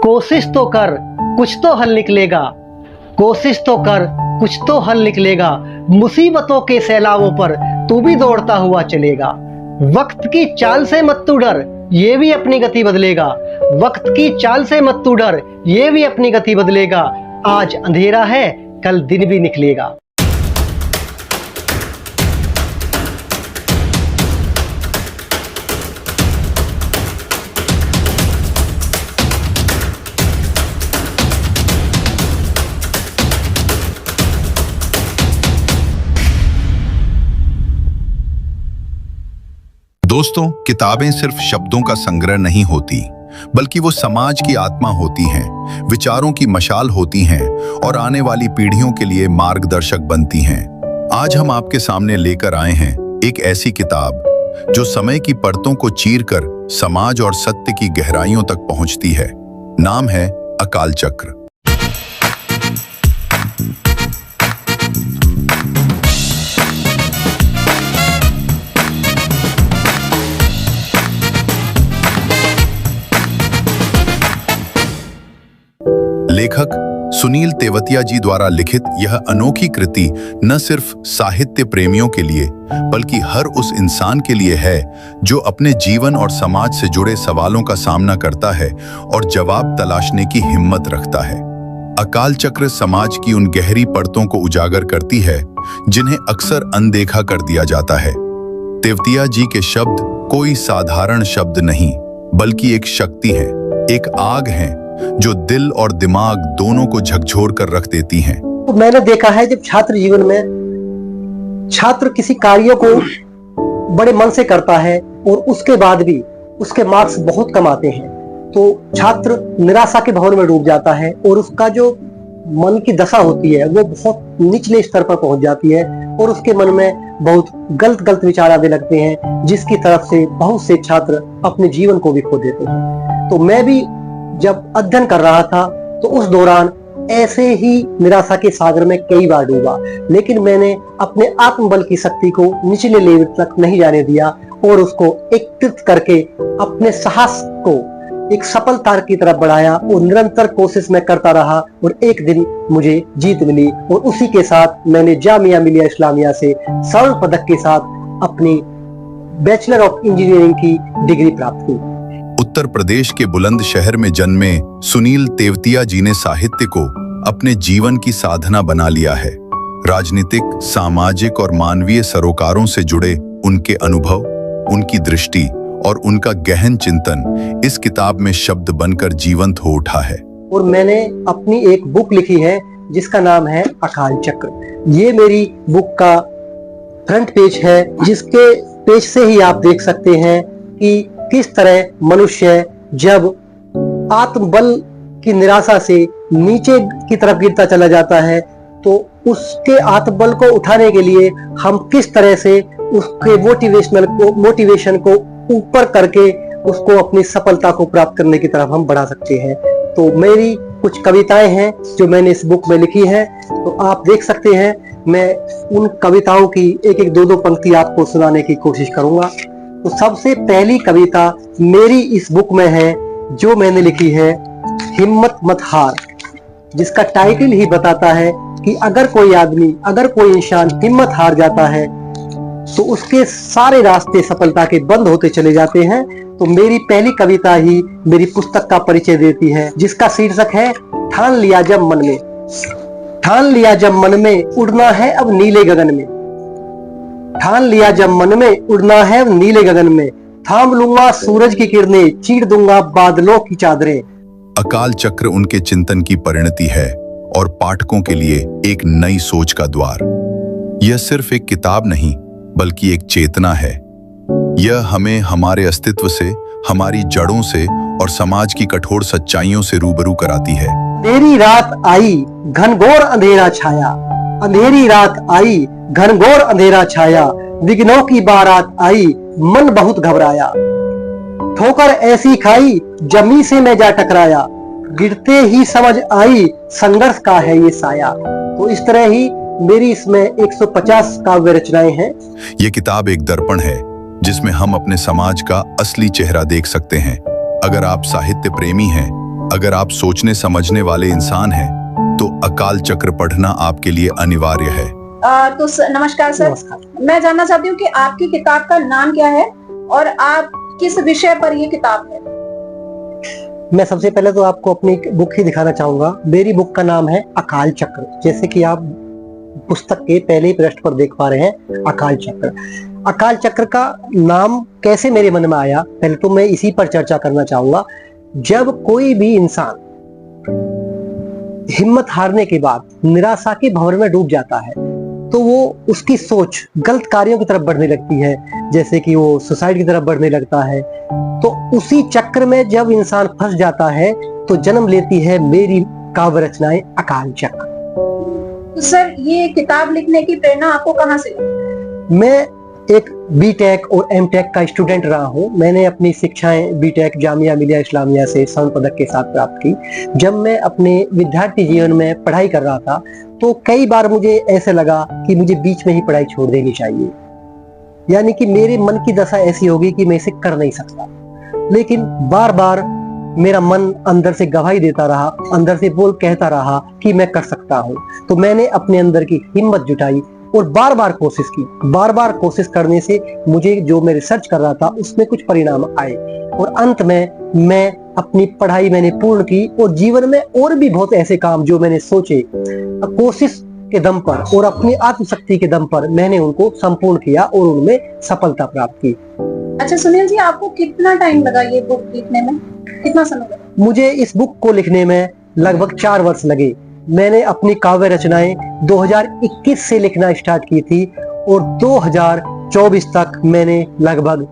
कोशिश तो कर, कुछ तो हल निकलेगा। कोशिश तो कर, कुछ तो हल निकलेगा। मुसीबतों के सैलाबों पर तू भी दौड़ता हुआ चलेगा। वक्त की चाल से मत तू डर, ये भी अपनी गति बदलेगा। वक्त की चाल से मत तू डर, ये भी अपनी गति बदलेगा। आज अंधेरा है, कल दिन भी निकलेगा। दोस्तों, किताबें सिर्फ शब्दों का संग्रह नहीं होती, बल्कि वो समाज की आत्मा होती हैं, विचारों की मशाल होती हैं और आने वाली पीढ़ियों के लिए मार्गदर्शक बनती हैं। आज हम आपके सामने लेकर आए हैं एक ऐसी किताब जो समय की परतों को चीरकर समाज और सत्य की गहराइयों तक पहुंचती है। नाम है अकाल चक्र। लेखक सुनील तेवतिया जी द्वारा लिखित यह अनोखी कृति न सिर्फ साहित्य प्रेमियों के लिए, बल्कि हर उस इंसान के लिए है जो अपने जीवन और समाज से जुड़े सवालों का सामना करता है और जवाब तलाशने की हिम्मत रखता है। अकाल चक्र समाज की उन गहरी परतों को उजागर करती है जिन्हें अक्सर अनदेखा कर दिया जाता है। तेवतिया जी के शब्द कोई साधारण शब्द नहीं, बल्कि एक शक्ति है, एक आग है जो दिल और दिमाग दोनों को झकझोर कर रख देती हैं। तो मैंने देखा है जब छात्र जीवन में छात्र किसी कार्य को बड़े मन से करता है और उसके बाद भी उसके मार्क्स बहुत कम आते हैं, तो छात्र निराशा के भंवर में डूब जाता है और उसका जो मन की दशा होती है वो बहुत निचले स्तर पर पहुंच जाती है और उसके मन में बहुत गलत विचार आने लगते हैं, जिसकी तरफ से बहुत से छात्र अपने जीवन को भी खो देते हैं। तो मैं भी जब अध्ययन कर रहा था तो उस दौरान ऐसे ही निराशा के सागर में कई बार डूबा, लेकिन मैंने अपने आत्मबल की शक्ति को निचले लेवल तक नहीं जाने दिया और उसको एकत्रित करके अपने साहस को एक सफलता की तरफ बढ़ाया और निरंतर कोशिश में करता रहा और एक दिन मुझे जीत मिली और उसी के साथ मैंने जामिया मिलिया इस्लामिया से स्वर्ण पदक के साथ अपनी बैचलर ऑफ इंजीनियरिंग की डिग्री प्राप्त की। उत्तर प्रदेश के बुलंद शहर में जन्मे सुनील तेवतिया जी ने साहित्य को अपने जीवन की साधना बना लिया है। राजनीतिक, सामाजिक और मानवीय सरोकारों से जुड़े उनके अनुभव, उनकी दृष्टि और उनका गहन चिंतन इस किताब में शब्द बनकर जीवंत हो उठा है। और मैंने अपनी एक बुक लिखी है जिसका नाम है अकाल चक्र। ये मेरी बुक का फ्रंट पेज है, जिसके पेज से ही आप देख सकते हैं कि किस तरह मनुष्य जब आत्मबल की निराशा से नीचे की तरफ गिरता चला जाता है तो उसके आत्मबल को उठाने के लिए हम किस तरह से उसके मोटिवेशन को ऊपर करके उसको अपनी सफलता को प्राप्त करने की तरफ हम बढ़ा सकते हैं। तो मेरी कुछ कविताएं हैं जो मैंने इस बुक में लिखी है, तो आप देख सकते हैं। मैं उन कविताओं की एक एक दो पंक्ति आपको सुनाने की कोशिश करूंगा। तो सबसे पहली कविता मेरी इस बुक में है जो मैंने लिखी है, हिम्मत मत हार, जिसका टाइटल ही बताता है कि अगर कोई आदमी, अगर कोई इंसान हिम्मत हार जाता है तो उसके सारे रास्ते सफलता के बंद होते चले जाते हैं। तो मेरी पहली कविता ही मेरी पुस्तक का परिचय देती है, जिसका शीर्षक है ठान लिया जब मन में। ठान लिया जब मन में उड़ना है अब नीले गगन में। ठान लिया जब मन में उड़ना है नीले गगन में। थाम लूंगा सूरज की किरणें, चीर दूंगा बादलों की चादरें। अकाल चक्र उनके चिंतन की परिणति है और पाठकों के लिए एक नई सोच का द्वार। यह सिर्फ एक किताब नहीं, बल्कि एक चेतना है। यह हमें हमारे अस्तित्व से, हमारी जड़ों से और समाज की कठोर सच्चाइयों से रूबरू कराती है। अंधेरी रात आई, घनघोर अंधेरा छाया। अंधेरी रात आई, घनघोर अंधेरा छाया। विघ्नों की बारात आई, मन बहुत घबराया। ठोकर ऐसी खाई, जमी से मैं जा टकराया। गिरते ही समझ आई, संघर्ष का है ये साया। तो इस तरह ही मेरी इसमें 150 काव्य रचनाएं हैं। ये किताब एक दर्पण है जिसमें हम अपने समाज का असली चेहरा देख सकते हैं। अगर आप साहित्य प्रेमी हैं अगर आप सोचने समझने वाले इंसान हैं, तो अकाल चक्र पढ़ना आपके लिए अनिवार्य है। नमस्कार सर। नमस्कार। मैं जानना चाहती हूँ कि आपकी किताब का नाम क्या है और आप किस विषय पर ये किताब है? मैं सबसे पहले तो आपको अपनी बुक ही दिखाना चाहूंगा। मेरी बुक का नाम है अकाल चक्र। जैसे कि आप पुस्तक के पहले ही पृष्ठ पर देख पा रहे हैं, अकाल चक्र। अकाल चक्र का नाम कैसे मेरे मन में आया, पहले तो मैं इसी पर चर्चा करना चाहूंगा। जब कोई भी इंसान हिम्मत हारने के बाद निराशा के भंवर में डूब जाता है, तो वो उसकी सोच गलत कार्यों की तरफ बढ़ने लगती है, जैसे कि वो सुसाइड की तरफ बढ़ने लगता है। तो उसी चक्र में जब इंसान फंस जाता है, तो जन्म लेती है मेरी काव्य रचनाएं अकाल चक्र। तो सर, ये किताब लिखने की प्रेरणा आपको कहाँ से मिली? मैं एक बीटेक और एमटेक का स्टूडेंट रहा हूं। मैंने अपनी शिक्षाएं बीटेक जामिया मिलिया इस्लामिया से स्वर्ण पदक के साथ प्राप्त की। जब मैं अपने विद्यार्थी जीवन में पढ़ाई कर रहा था, तो कई बार मुझे ऐसे लगा कि मुझे बीच में ही पढ़ाई छोड़ देनी चाहिए, यानी कि मेरे मन की दशा ऐसी होगी कि मैं इसे कर नहीं सकता। लेकिन बार बार मेरा मन अंदर से गवाही देता रहा, अंदर से बोल कहता रहा कि मैं कर सकता हूँ। तो मैंने अपने अंदर की हिम्मत जुटाई और बार बार कोशिश की। बार बार कोशिश करने से मुझे जो मैं रिसर्च कर रहा था उसमें कुछ परिणाम आए, और अंत में मैं अपनी पढ़ाई मैंने पूर्ण की। और जीवन में और भी बहुत ऐसे काम जो मैंने सोचे, कोशिश के दम पर और अपनी आत्मशक्ति के दम पर मैंने उनको संपूर्ण किया और उनमें सफलता प्राप्त की। अच्छा सुनील जी, आपको कितना टाइम लगा ये बुक लिखने में? कितना समय लगा? मुझे इस बुक को लिखने में लगभग 4 वर्ष लगे। मैंने अपनी काव्य रचनाएं 2021 से लिखना स्टार्ट की थी और 2024 तक मैंने लगभग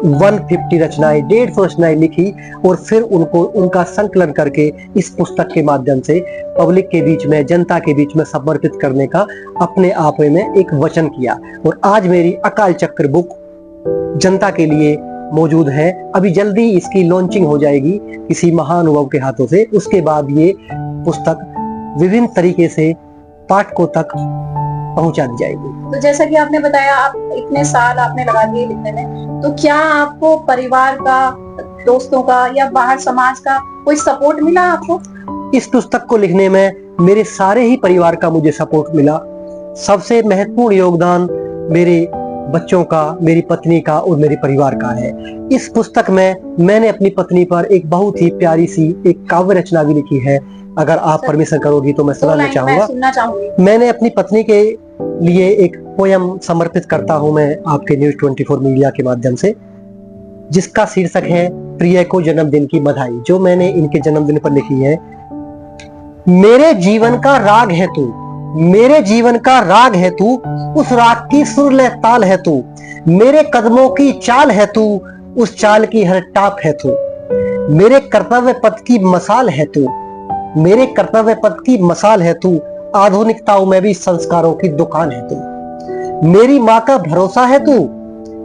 150 रचनाएं, 150 रचनाएं लिखी, और फिर उनका संकलन करके इस पुस्तक के माध्यम से पब्लिक के बीच में, जनता के बीच में समर्पित करने का अपने आप में एक वचन किया। और आज मेरी अकाल चक्र बुक जनता के लिए मौजूद है। अभी जल्दी इसकी लॉन्चिंग हो जाएगी किसी महानुभाव के हाथों से। उसके बाद ये पुस्तक विभिन्न तरीके से पाठकों तक पहुंचा दी जाएगी। तो जैसा कि आपने बताया, आप इतने साल आपने लगा दिए लिखने में, तो क्या आपको परिवार का, दोस्तों का या बाहर समाज का कोई सपोर्ट मिला आपको? इस पुस्तक को लिखने में मेरे सारे ही परिवार का मुझे सपोर्ट मिला। सबसे महत्वपूर्ण योगदान मेरे बच्चों का, मेरी पत्नी का और मेरे परिवार का है। इस पुस्तक में मैंने अपनी पत्नी पर एक बहुत ही प्यारी सी एक काव्य रचना भी लिखी है। अगर आप परमिशन करोगी तो मैं सुनाना चाहूंगा। मैंने अपनी पत्नी के लिए एक पोयम समर्पित करता हूं मैं आपके न्यूज़ 24 मीडिया के माध्यम से, जिसका शीर्षक है प्रिय को जन्मदिन की बधाई, जो मैंने इनके जन्मदिन पर लिखी है। मेरे जीवन का राग है तू, मेरे जीवन का राग है तू, उस राग की सुर ले ताल है तू, मेरे कदमों की चाल है तू, उस चाल की हर टाप है तू, मेरे कर्तव्य पथ की मसाल है तू, मेरे कर्तव्य पथ की मसाल है तू, आधुनिकताओं में भी संस्कारों की दुकान है तू, मेरी माँ का भरोसा है तू,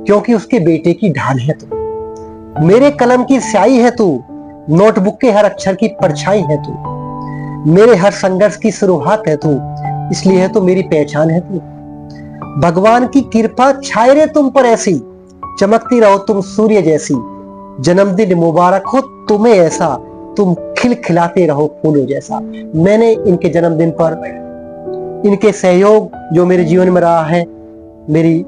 क्योंकि उसके बेटे की ढाल है तू, मेरे कलम की स्याही है तू, नोटबुक के हर अक्षर की परछाई है तू, मेरे हर संघर्ष की शुरुआत है तू, इसलिए है तो मेरी पहचान है तू। भगवान की कृपा छाए रे तुम पर ऐसी, चमकती रहो तुम सूर्य जैसी, जन्मदिन मुबारक हो तुम्हें ऐसा, तुम खिलखिलाते रहो फूलों जैसा। मैंने इनके जन्मदिन पर इनके सहयोग जो मेरे जीवन में रहा है, मेरी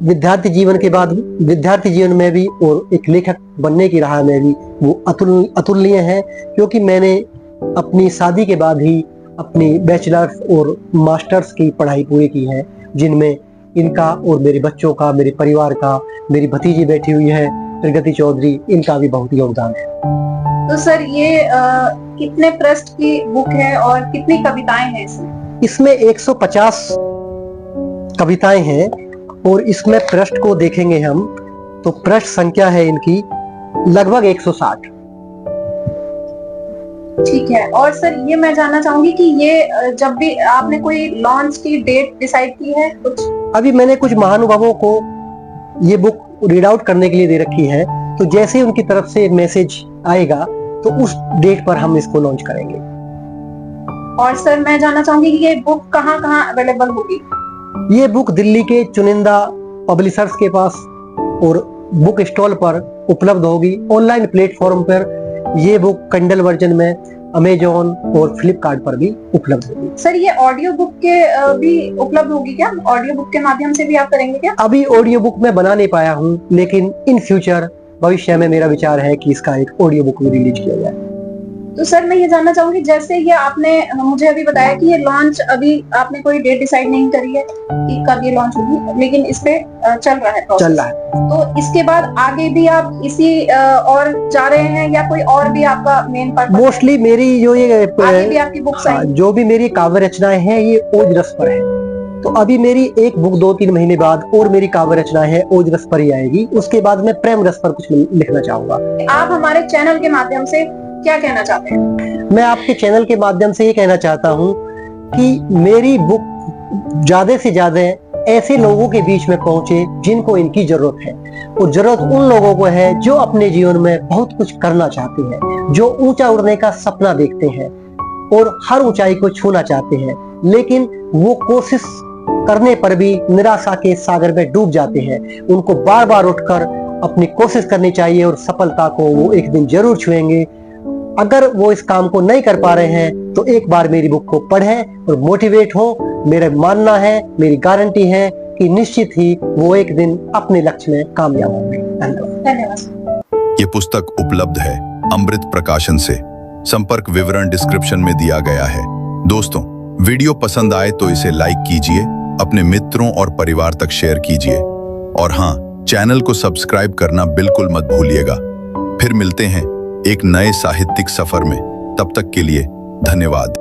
विद्यार्थी जीवन के बाद विद्यार्थी जीवन में भी और एक लेखक बनने की राह में भी, वो अतुलनीय है। क्योंकि मैंने अपनी शादी के बाद ही अपनी बैचलर्स और मास्टर्स की पढ़ाई पूरी की है, जिनमें इनका और मेरे बच्चों का, मेरे परिवार का, मेरी भतीजी बैठी हुई है प्रगति चौधरी, इनका भी बहुत योगदान है। तो सर, ये कितने पृष्ठ की बुक है और कितनी कविताएं हैं इसमें? इसमें 150 कविताएं हैं और इसमें पृष्ठ को देखेंगे हम तो पृष्ठ संख्या है इनकी लगभग 160। ठीक है। और सर, ये मैं जानना चाहूंगी कि ये जब भी आपने कोई लॉन्च की डेट डिसाइड की है कुछ? अभी मैंने कुछ महानुभावों को ये बुक रीड आउट करने के लिए दे रखी है, तो जैसे ही उनकी तरफ से मैसेज आएगा तो उस डेट पर हम इसको लॉन्च करेंगे। और सर, मैं जानना चाहूंगी कि ये बुक कहाँ अवेलेबल होगी? ये बुक दिल्ली के चुनिंदा पब्लिशर्स के पास और बुक स्टॉल पर उपलब्ध होगी। ऑनलाइन प्लेटफॉर्म पर ये बुक कंडल वर्जन में अमेजोन और फ्लिपकार्ट पर भी उपलब्ध होगी। सर ये ऑडियो बुक के भी उपलब्ध होगी क्या? ऑडियो बुक के माध्यम से भी आप करेंगे क्या? अभी ऑडियो बुक मैं बना नहीं पाया हूँ, लेकिन इन फ्यूचर भविष्य में मेरा विचार है कि इसका एक ऑडियो बुक भी रिलीज किया जाए। तो सर मैं ये जानना चाहूंगी, जैसे ये आपने मुझे अभी बताया कि ये लॉन्च अभी आपने कोई डेट डिसाइड नहीं करी है कि कब ये लॉन्च होगी, लेकिन इस पे चल रहा है प्रोसेस। चल रहा है। तो इसके बाद आगे भी आप इसी और जा रहे हैं या कोई और भी आपका मेन पर्पस? मोस्टली मेरी जो ये आगे भी आपकी बुक्स आएंगी? जो भी मेरी काव्य रचनाएं हैं ये ओज रस पर है। तो अभी मेरी एक बुक 2-3 महीने बाद और मेरी काव्य रचना है ओज रस पर ही आएगी। उसके बाद मैं प्रेम रस पर कुछ लिखना चाहूंगा। आप हमारे चैनल के माध्यम से क्या कहना चाहते हैं? मैं आपके चैनल के माध्यम से ये कहना चाहता हूँ कि मेरी बुक ज्यादा से ज्यादा ऐसे लोगों के बीच में पहुंचे जिनको इनकी जरूरत है। और जरूरत उन लोगों को है जो अपने जीवन में बहुत कुछ करना चाहते हैं, जो ऊंचा उड़ने का सपना देखते हैं और हर ऊंचाई को छूना चाहते हैं, लेकिन वो कोशिश करने पर भी निराशा के सागर में डूब जाते हैं। उनको बार बार उठकर अपनी कोशिश करनी चाहिए और सफलता को वो एक दिन जरूर छुएंगे। अगर वो इस काम को नहीं कर पा रहे हैं तो एक बार मेरी बुक को पढ़ें और मोटिवेट हो। मेरा मानना है, मेरी गारंटी है कि निश्चित ही वो एक दिन अपने लक्ष्य में कामयाब होंगे। धन्यवाद। ये पुस्तक उपलब्ध है अमृत प्रकाशन से। संपर्क विवरण डिस्क्रिप्शन में दिया गया है। दोस्तों, वीडियो पसंद आए तो इसे लाइक कीजिए, अपने मित्रों और परिवार तक शेयर कीजिए और हाँ, चैनल को सब्सक्राइब करना बिल्कुल मत भूलिएगा। फिर मिलते हैं एक नए साहित्यिक सफर में। तब तक के लिए धन्यवाद।